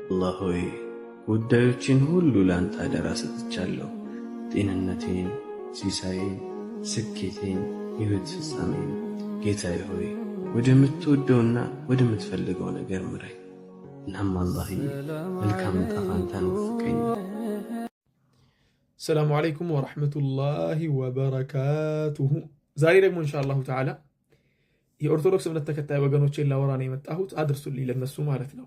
አላህ ሆይ ጉዳዮችን ሁሉ ላንተ አደራ ሰጥቻለሁ። ጤንነቴን፣ ሲሳይን፣ ስኬቴን፣ ሕይወት ፍጻሜን ጌታዬ ሆይ ወደምትወደውና ወደምትፈልገው ነገር ምራኝ። እናም አላህዬ መልካም ዕጣ ፈንታን ወፍቀኝ። ሰላሙ አለይኩም ወረሕመቱላሂ ወበረካቱሁ። ዛሬ ደግሞ ኢንሻአላሁ ተዓላ የኦርቶዶክስ እምነት ተከታይ ወገኖቼን ላወራ ነው የመጣሁት። አድርሱልኝ ለነሱ ማለት ነው።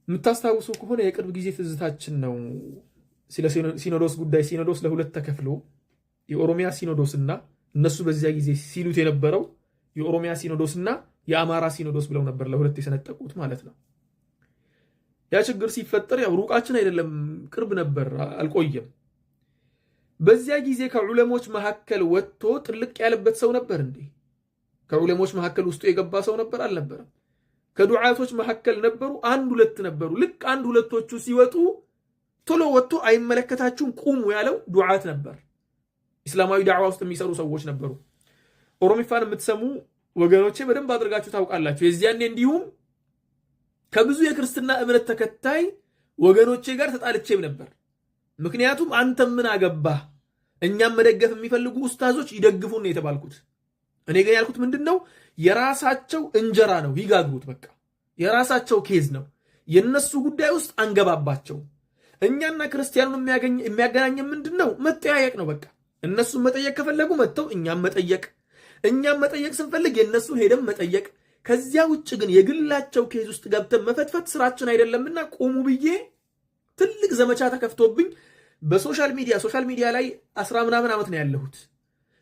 የምታስታውሱ ከሆነ የቅርብ ጊዜ ትዝታችን ነው ስለ ሲኖዶስ ጉዳይ። ሲኖዶስ ለሁለት ተከፍሎ የኦሮሚያ ሲኖዶስና እነሱ በዚያ ጊዜ ሲሉት የነበረው የኦሮሚያ ሲኖዶስና የአማራ ሲኖዶስ ብለው ነበር ለሁለት የሰነጠቁት ማለት ነው። ያ ችግር ሲፈጠር ያው ሩቃችን አይደለም ቅርብ ነበር፣ አልቆየም። በዚያ ጊዜ ከዑለሞች መካከል ወጥቶ ጥልቅ ያለበት ሰው ነበር እንዴ? ከዑለሞች መካከል ውስጡ የገባ ሰው ነበር አልነበረም? ከዱዓቶች መካከል ነበሩ፣ አንድ ሁለት ነበሩ። ልክ አንድ ሁለቶቹ ሲወጡ ቶሎ ወጥቶ አይመለከታችሁም ቁሙ ያለው ዱዓት ነበር። እስላማዊ ዳዕዋ ውስጥ የሚሰሩ ሰዎች ነበሩ። ኦሮሚፋን የምትሰሙ ወገኖቼ በደንብ አድርጋችሁ ታውቃላችሁ። የዚያኔ እንዲሁም ከብዙ የክርስትና እምነት ተከታይ ወገኖቼ ጋር ተጣልቼም ነበር። ምክንያቱም አንተ ምን አገባህ፣ እኛም መደገፍ የሚፈልጉ ኡስታዞች ይደግፉን ነው የተባልኩት። እኔ ግን ያልኩት ምንድነው የራሳቸው እንጀራ ነው ይጋግሩት፣ በቃ የራሳቸው ኬዝ ነው፣ የነሱ ጉዳይ ውስጥ አንገባባቸው። እኛና ክርስቲያኑን የሚያገናኝ ምንድነው መጠያየቅ ነው። በቃ እነሱን መጠየቅ ከፈለጉ መጥተው እኛም መጠየቅ ስንፈልግ የነሱን ሄደን መጠየቅ። ከዚያ ውጭ ግን የግላቸው ኬዝ ውስጥ ገብተን መፈትፈት ስራችን አይደለምና ቁሙ ብዬ ትልቅ ዘመቻ ተከፍቶብኝ በሶሻል ሚዲያ ላይ 10 ምናምን ዓመት ነው ያለሁት።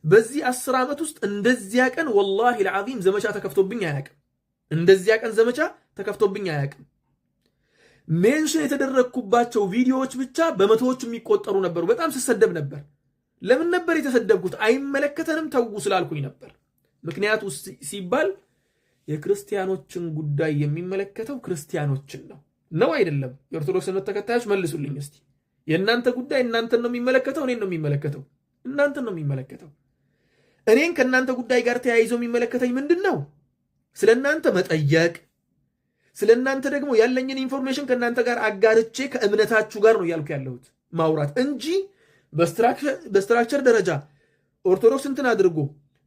በዚህ 10 ዓመት ውስጥ እንደዚያ ቀን ወላሂ العظيم ዘመቻ ተከፍቶብኝ አያውቅም። እንደዚያ ቀን ዘመቻ ተከፍቶብኝ አያውቅም። ሜንሽን የተደረግኩባቸው ቪዲዮዎች ብቻ በመቶዎች የሚቆጠሩ ነበሩ። በጣም ስሰደብ ነበር። ለምን ነበር የተሰደብኩት? አይመለከተንም ተው ስላልኩኝ ነበር። ምክንያቱ ሲባል የክርስቲያኖችን ጉዳይ የሚመለከተው ክርስቲያኖችን ነው አይደለም? የኦርቶዶክስ እምነት ተከታዮች መልሱልኝ እስቲ። የእናንተ ጉዳይ እናንተን ነው የሚመለከተው? እኔን ነው የሚመለከተው? እናንተን ነው የሚመለከተው። እኔን ከእናንተ ጉዳይ ጋር ተያይዞ የሚመለከተኝ ምንድነው? ስለእናንተ መጠየቅ፣ ስለእናንተ ደግሞ ያለኝን ኢንፎርሜሽን ከእናንተ ጋር አጋርቼ ከእምነታችሁ ጋር ነው ያልኩ ያለሁት ማውራት እንጂ በስትራክቸር ደረጃ ኦርቶዶክስ እንትን አድርጎ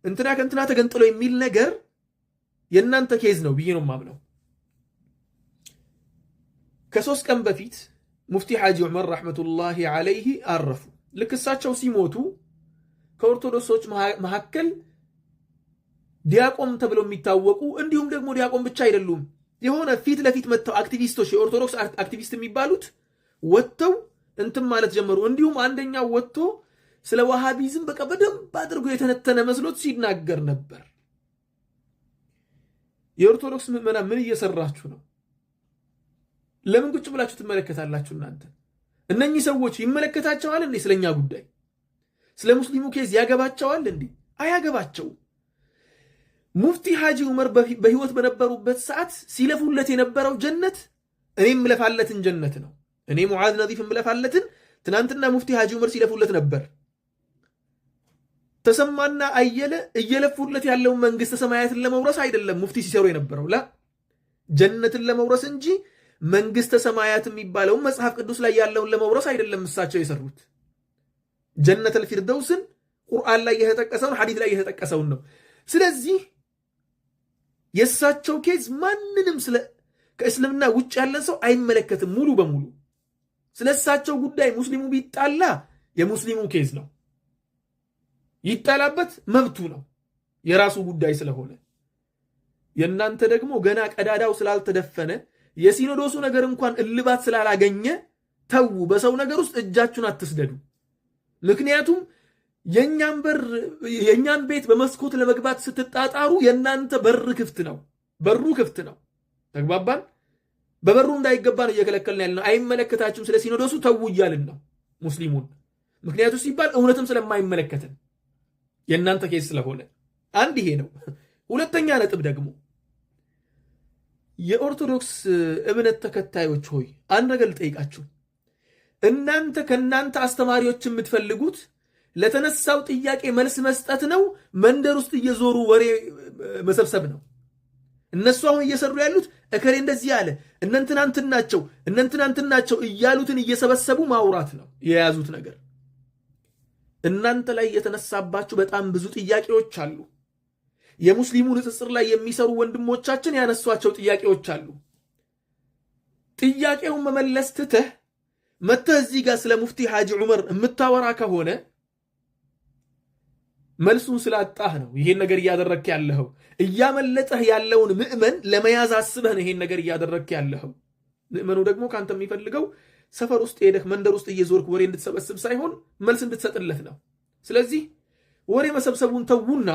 እንትና ከእንትና ተገንጥሎ የሚል ነገር የእናንተ ኬዝ ነው ብዬ ነው የማምነው። ከ3 ቀን በፊት ሙፍቲ ሐጂ ዑመር ረሕመቱላሂ ዓለይሂ አረፉ። ልክ እሳቸው ሲሞቱ ከኦርቶዶክሶች መካከል ዲያቆን ተብለው የሚታወቁ እንዲሁም ደግሞ ዲያቆን ብቻ አይደሉም፣ የሆነ ፊት ለፊት መጥተው አክቲቪስቶች፣ የኦርቶዶክስ አክቲቪስት የሚባሉት ወጥተው እንትን ማለት ጀመሩ። እንዲሁም አንደኛው ወጥቶ ስለ ዋሃቢዝም በቃ በደንብ አድርጎ የተነተነ መስሎት ሲናገር ነበር። የኦርቶዶክስ ምዕመናን ምን እየሰራችሁ ነው? ለምን ቁጭ ብላችሁ ትመለከታላችሁ? እናንተ እነኚህ ሰዎች ይመለከታቸዋል እንዴ? ስለኛ ጉዳይ ስለ ሙስሊሙ ኬዝ ያገባቸዋል እንዴ? አያገባቸው። ሙፍቲ ሐጂ ዑመር በህይወት በነበሩበት ሰዓት ሲለፉለት የነበረው ጀነት እኔም ምለፋለትን ጀነት ነው። እኔ ሙዓዝ ነዚፍ ምለፋለትን ትናንትና ሙፍቲ ሐጂ ዑመር ሲለፉለት ነበር። ተሰማና አየለ እየለፉለት ያለው መንግስተ ሰማያትን ለመውረስ አይደለም ሙፍቲ ሲሰሩ የነበረው ጀነትን ለመውረስ እንጂ መንግስተ ሰማያት የሚባለው መጽሐፍ ቅዱስ ላይ ያለውን ለመውረስ አይደለም እሳቸው የሰሩት። ጀነተል ፊርደውስን ቁርአን ላይ የተጠቀሰውን ሐዲስ ላይ የተጠቀሰውን ነው። ስለዚህ የእሳቸው ኬዝ ማንንም ከእስልምና ውጭ ያለን ሰው አይመለከትም ሙሉ በሙሉ። ስለሳቸው ጉዳይ ሙስሊሙ ቢጣላ የሙስሊሙ ኬዝ ነው፣ ይጣላበት መብቱ ነው፣ የራሱ ጉዳይ ስለሆነ። የእናንተ ደግሞ ገና ቀዳዳው ስላልተደፈነ የሲኖዶሱ ነገር እንኳን እልባት ስላላገኘ ተው፣ በሰው ነገር ውስጥ እጃችሁን አትስደዱ። ምክንያቱም የኛን ቤት በመስኮት ለመግባት ስትጣጣሩ የእናንተ በሩ ክፍት ነው። ተግባባን? በበሩ እንዳይገባ ነው እየከለከልን ያለነው። አይመለከታችሁም ስለ ሲኖዶሱ ተው እያልን ነው ሙስሊሙን። ምክንያቱ ሲባል እውነትም ስለማይመለከትን የእናንተ ኬስ ስለሆነ አንድ ይሄ ነው። ሁለተኛ ነጥብ ደግሞ የኦርቶዶክስ እምነት ተከታዮች ሆይ አንድ ነገር ልጠይቃችሁ። እናንተ ከእናንተ አስተማሪዎች የምትፈልጉት ለተነሳው ጥያቄ መልስ መስጠት ነው? መንደር ውስጥ እየዞሩ ወሬ መሰብሰብ ነው? እነሱ አሁን እየሰሩ ያሉት እከሌ እንደዚህ ያለ እነንትናንትን ናቸው እያሉትን እየሰበሰቡ ማውራት ነው የያዙት ነገር። እናንተ ላይ የተነሳባችሁ በጣም ብዙ ጥያቄዎች አሉ። የሙስሊሙ ንጽጽር ላይ የሚሰሩ ወንድሞቻችን ያነሷቸው ጥያቄዎች አሉ። ጥያቄውን መመለስ ትተህ መተህ እዚህ ጋር ስለ ሙፍቲ ሐጂ ዑመር የምታወራ ከሆነ መልሱን ስላጣህ ነው ይሄን ነገር እያደረግክ ያለኸው። እያመለጠህ ያለውን ምእመን ለመያዝ አስበህ ነው ይሄን ነገር እያደረግክ ያለኸው። ምእመኑ ደግሞ ካንተ የሚፈልገው ሰፈር ውስጥ ሄደህ መንደር ውስጥ እየዞርክ ወሬ እንድትሰበስብ ሳይሆን መልስ እንድትሰጥለት ነው። ስለዚህ ወሬ መሰብሰቡን ተዉና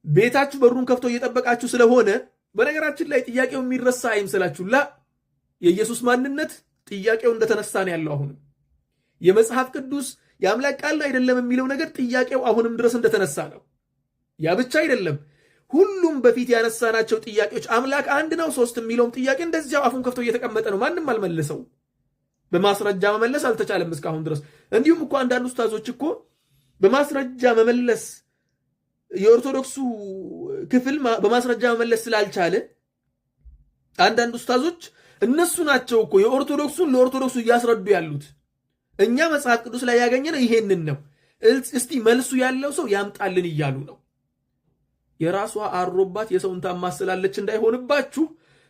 ቤታችሁ በሩን ከፍቶ እየጠበቃችሁ ስለሆነ፣ በነገራችን ላይ ጥያቄው የሚረሳ አይምሰላችሁ። የኢየሱስ ማንነት ጥያቄው እንደተነሳ ነው ያለው። አሁንም የመጽሐፍ ቅዱስ የአምላክ ቃል አይደለም የሚለው ነገር ጥያቄው አሁንም ድረስ እንደተነሳ ነው። ያ ብቻ አይደለም፣ ሁሉም በፊት ያነሳናቸው ጥያቄዎች አምላክ አንድ ነው ሶስት የሚለውም ጥያቄ እንደዚያው አፉን ከፍቶ እየተቀመጠ ነው። ማንም አልመለሰው። በማስረጃ መመለስ አልተቻለም እስካሁን ድረስ። እንዲሁም እኮ አንዳንድ ኡስታዞች እኮ በማስረጃ መመለስ የኦርቶዶክሱ ክፍል በማስረጃ መመለስ ስላልቻለ አንዳንድ ኡስታዞች እነሱ ናቸው እኮ የኦርቶዶክሱን ለኦርቶዶክሱ እያስረዱ ያሉት። እኛ መጽሐፍ ቅዱስ ላይ ያገኘነው ይሄንን ነው፣ እስቲ መልሱ ያለው ሰው ያምጣልን እያሉ ነው። የራሷ አሮባት የሰውን ታማስላለች እንዳይሆንባችሁ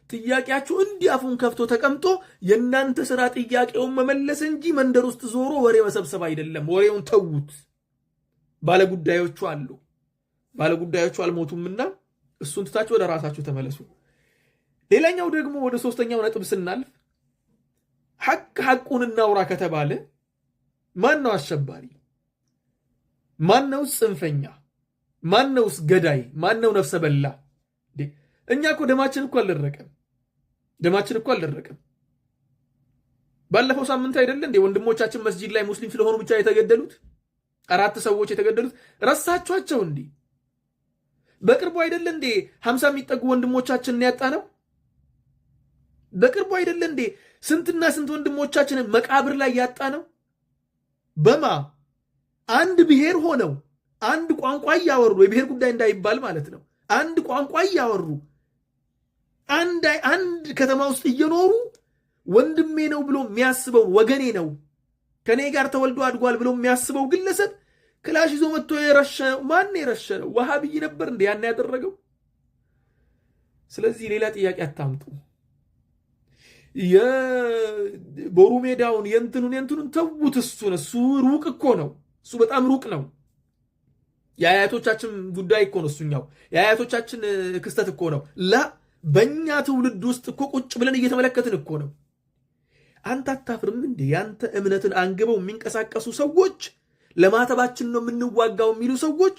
ጥያቄያችሁ እንዲህ አፉን ከፍቶ ተቀምጦ የእናንተ ስራ ጥያቄውን መመለስ እንጂ መንደር ውስጥ ዞሮ ወሬ መሰብሰብ አይደለም። ወሬውን ተዉት። ባለጉዳዮቹ አሉ። ባለጉዳዮቹ አልሞቱምና እሱን ትታችሁ ወደ ራሳችሁ ተመለሱ። ሌላኛው ደግሞ ወደ ሶስተኛው ነጥብ ስናልፍ ሐቁን እናውራ ከተባለ ማን ነው አሸባሪ? ማን ነው ጽንፈኛ? ማን ነውስ ገዳይ? ማን ነው ነፍሰ በላ? እኛ እኮ ደማችን እኮ አልደረቀም። ባለፈው ሳምንት አይደለ እንዴ ወንድሞቻችን መስጂድ ላይ ሙስሊም ስለሆኑ ብቻ የተገደሉት 4 ሰዎች የተገደሉት? ረሳችኋቸው እንዴ? በቅርቡ አይደለ እንዴ 50 የሚጠጉ ወንድሞቻችንን ያጣ ነው? በቅርቡ አይደለ እንዴ ስንትና ስንት ወንድሞቻችንን መቃብር ላይ ያጣ ነው? በማ አንድ ብሔር ሆነው አንድ ቋንቋ እያወሩ የብሔር ጉዳይ እንዳይባል ማለት ነው። አንድ ቋንቋ እያወሩ አንድ ከተማ ውስጥ እየኖሩ ወንድሜ ነው ብሎ የሚያስበው ወገኔ ነው ከኔ ጋር ተወልዶ አድጓል ብሎ የሚያስበው ግለሰብ ክላሽ ይዞ መጥቶ የረሸነው ማን የረሸነው? ወሃብይ ነበር እንዴ ያን ያደረገው? ስለዚህ ሌላ ጥያቄ አታምጡ። የቦሩ ሜዳውን የእንትኑን ተውት። እሱ ሩቅ እኮ ነው። እሱ በጣም ሩቅ ነው። የአያቶቻችን ጉዳይ እኮ ነው። እሱኛው የአያቶቻችን ክስተት እኮ ነው። በእኛ ትውልድ ውስጥ እኮ ቁጭ ብለን እየተመለከትን እኮ ነው። አንተ አታፍርም እንዴ? ያንተ እምነትን አንግበው የሚንቀሳቀሱ ሰዎች ለማተባችን ነው የምንዋጋው የሚሉ ሰዎች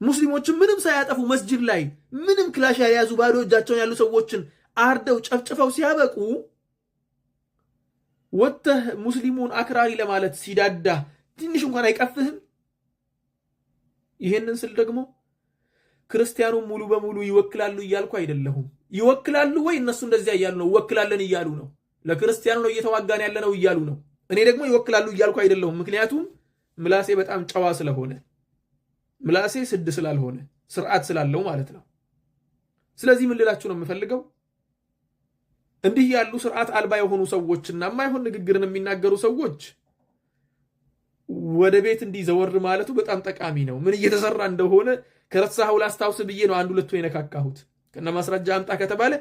ሙስሊሞችን ምንም ሳያጠፉ መስጂድ ላይ ምንም ክላሽ ያልያዙ ባዶ እጃቸውን ያሉ ሰዎችን አርደው ጨፍጭፈው ሲያበቁ ወጥተህ ሙስሊሙን አክራሪ ለማለት ሲዳዳ ትንሽ እንኳን አይቀፍህም? ይሄንን ስል ደግሞ ክርስቲያኑን ሙሉ በሙሉ ይወክላሉ እያልኩ አይደለሁም። ይወክላሉ ወይ? እነሱ እንደዚያ እያሉ ነው። ወክላለን እያሉ ነው። ለክርስቲያኑ ነው እየተዋጋን ያለ ነው እያሉ ነው። እኔ ደግሞ ይወክላሉ እያልኩ አይደለሁም። ምክንያቱም ምላሴ በጣም ጨዋ ስለሆነ፣ ምላሴ ስድ ስላልሆነ ስርዓት ስላለው ማለት ነው። ስለዚህ ምን ልላችሁ ነው የምፈልገው፣ እንዲህ ያሉ ስርዓት አልባ የሆኑ ሰዎችና የማይሆን ንግግርን የሚናገሩ ሰዎች ወደ ቤት እንዲዘወር ማለቱ በጣም ጠቃሚ ነው። ምን እየተሰራ እንደሆነ ከረሳኸው ላስታውስ ብዬ ነው 1 2 የነካካሁት። ከነ ማስረጃ አምጣ ከተባለ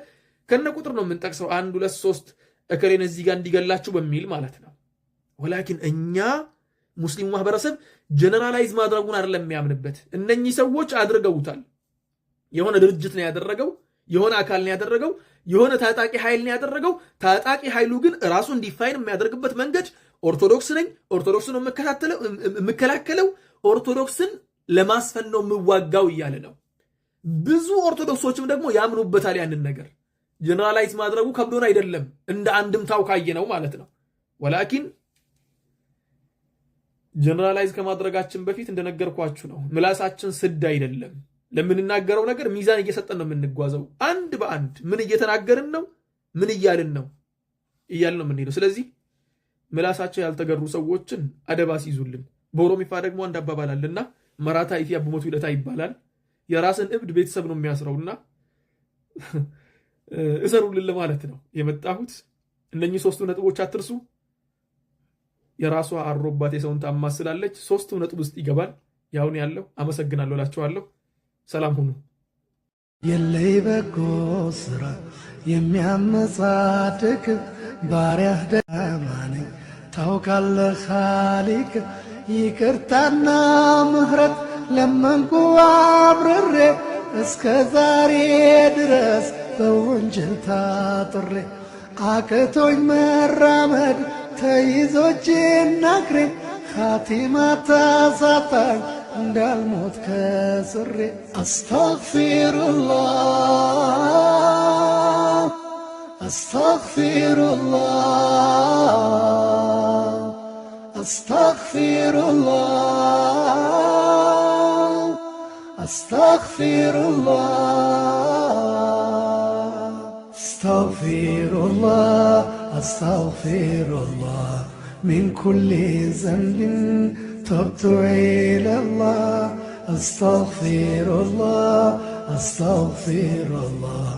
ከነ ቁጥር ነው የምንጠቅሰው። 1 2 3 እከሌን እዚህ ጋር እንዲገላችሁ በሚል ማለት ነው። ወላኪን እኛ ሙስሊሙ ማህበረሰብ ጀነራላይዝ ማድረጉን አይደለም የሚያምንበት። እነኚህ ሰዎች አድርገውታል። የሆነ ድርጅት ነው ያደረገው፣ የሆነ አካል ነው ያደረገው፣ የሆነ ታጣቂ ኃይል ነው ያደረገው። ታጣቂ ኃይሉ ግን ራሱን ዲፋይን የሚያደርግበት መንገድ ኦርቶዶክስ ነኝ፣ ኦርቶዶክስ ነው የምከላከለው፣ ኦርቶዶክስን ለማስፈን ነው የምዋጋው እያለ ነው። ብዙ ኦርቶዶክሶችም ደግሞ ያምኑበታል ያንን ነገር። ጀነራላይዝ ማድረጉ ከብዶን አይደለም፣ እንደ አንድምታው ካየ ነው ማለት ነው። ወላኪን ጀነራላይዝ ከማድረጋችን በፊት እንደነገርኳችሁ ነው፣ ምላሳችን ስድ አይደለም። ለምንናገረው ነገር ሚዛን እየሰጠን ነው የምንጓዘው። አንድ በአንድ ምን እየተናገርን ነው፣ ምን እያልን ነው ነው የምንሄደው። ስለዚህ ምላሳቸው ያልተገሩ ሰዎችን አደባ ሲይዙልን። በኦሮሚፋ ደግሞ አንድ አባባል አለና መራታ ኢፊ አቡመቱ ይለታ ይባላል። የራስን እብድ ቤተሰብ ነው የሚያስረውና እሰሩልን ለማለት ነው የመጣሁት። እነኚህ ሶስቱ ነጥቦች አትርሱ። የራሷ አሮባት የሰውን ታማስላለች። ሶስቱ ነጥብ ውስጥ ይገባል ያውን ያለው። አመሰግናለሁ እላችኋለሁ። ሰላም ሁኑ። የለይ በጎ ስራ የሚያመጻድቅ ባሪያህ ደካማ ነኝ ታውቃለህ ኻሊቅ። ይቅርታና ምህረት ለመንኩ አብርሬ እስከ ዛሬ ድረስ በወንጀል ታጥሬ አቅቶኝ መራመድ ተይዞ እጄና እግሬ ኻቲማ ታሳጣኝ እንዳልሞት ከስሬ አስተግፊሩላህ አስተግፊሩላህ አስተግፊሩላህ አስተግፊሩላህ አስተግፊሩላህ አስተግፊሩላህ من كل ذنب تبت إلى الله أستغفر الله أستغفر الله